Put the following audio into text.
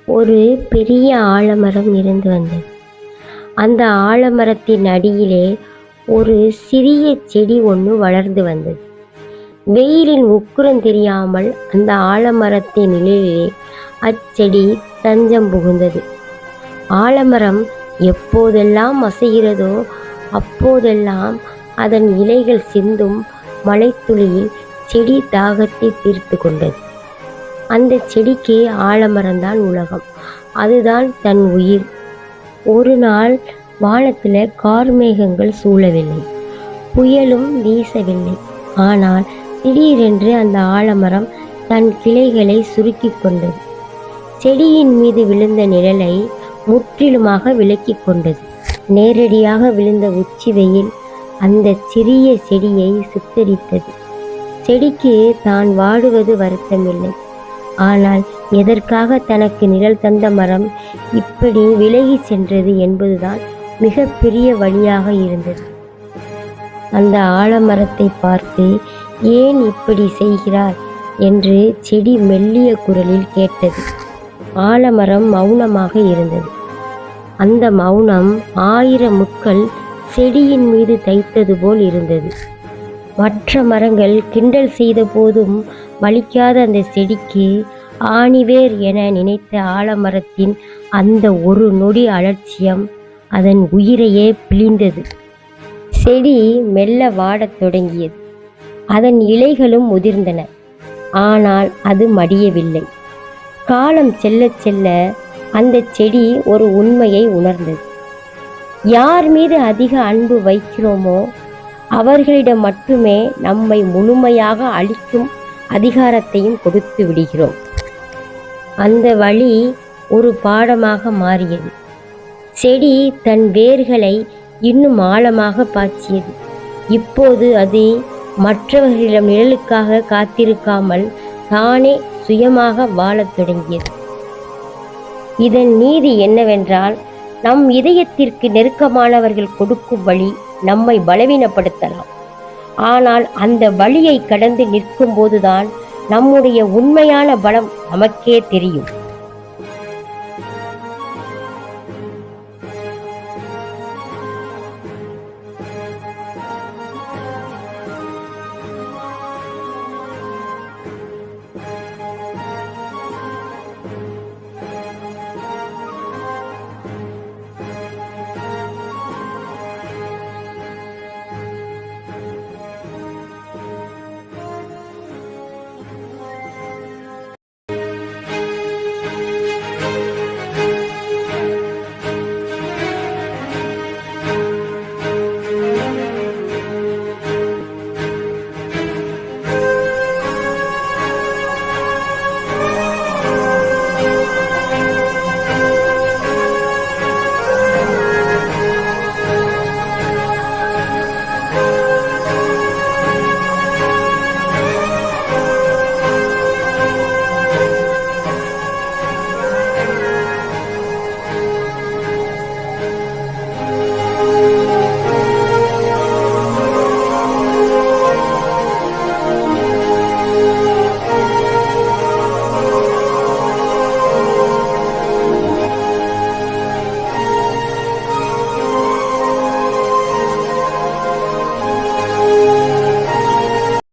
ஒரு பெரிய ஆலமரம் இருந்து வந்தது. அந்த ஆலமரத்தின் அடியிலே ஒரு சிறிய செடி ஒன்று வளர்ந்து வந்தது. வெயிலின் உக்கிரம் தெரியாமல் அந்த ஆலமரத்தின் நிழலிலே அச்செடி தஞ்சம் புகுந்தது. ஆலமரம் எப்போதெல்லாம் அசைகிறதோ அப்போதெல்லாம் அதன் இலைகள் சிந்தும் மழைத்துளியில் செடி தாகத்தை தீர்த்து கொண்டது. அந்த செடிக்கு ஆலமரம்தான் உலகம், அதுதான் தன் உயிர். ஒரு நாள் வானத்தில் கார்மேகங்கள் சூழவில்லை, புயலும் வீசவில்லை. ஆனால் திடீரென்று அந்த ஆலமரம் தன் கிளைகளை சுருக்கி கொண்டது. செடியின் மீது விழுந்த நிழலை முற்றிலுமாக விலக்கி கொண்டது. நேரடியாக விழுந்த உச்சி வெயில் அந்த சிறிய செடியை சுட்டரித்தது. செடிக்கு தான் வாடுவது வருத்தமில்லை. ஆனால் எதற்காக தனக்கு நிழல் தந்த மரம் இப்படி விலகி சென்றது என்பதுதான் மிகப்பெரிய வழியாக இருந்தது. அந்த ஆலமரத்தை பார்த்து, ஏன் இப்படி செய்கிறார் என்று செடி மெல்லிய குரலில் கேட்டது. ஆலமரம் மௌனமாக இருந்தது. அந்த மௌனம் 1000 முட்கள் செடியின் மீது தைத்தது போல் இருந்தது. மற்ற மரங்கள் கிண்டல் செய்த போதும் வலிக்காத அந்த செடிக்கு ஆணிவேர் என நினைத்த ஆலமரத்தின் அந்த ஒரு நொடி அலட்சியம் அதன் உயிரையே பிழிந்தது. செடி மெல்ல வாடத் தொடங்கியது. அதன் இலைகளும் உதிர்ந்தன. ஆனால் அது மடியவில்லை. காலம் செல்ல செல்ல அந்த செடி ஒரு உண்மையை உணர்ந்தது. யார் மீது அதிக அன்பு வைக்கிறோமோ அவர்களிடம் மட்டுமே நம்மை முழுமையாக அழிக்கும் அதிகாரத்தையும் கொடுத்து விடுகிறோம். அந்த வழி ஒரு பாடமாக மாறியது. செடி தன் வேர்களை இன்னும் ஆழமாக பாய்ச்சியது. இப்போது அது மற்றவர்களிடம் நிழலுக்காக காத்திருக்காமல் தானே சுயமாக வாழத் தொடங்கியது. இதன் நீதி என்னவென்றால், நம் இதயத்திற்கு நெருக்கமானவர்கள் கொடுக்கும் வழி நம்மை பலவீனப்படுத்தலாம். ஆனால் அந்த வழியை கடந்து நிற்கும் போதுதான் நம்முடைய உண்மையான பலம் நமக்கே தெரியும்.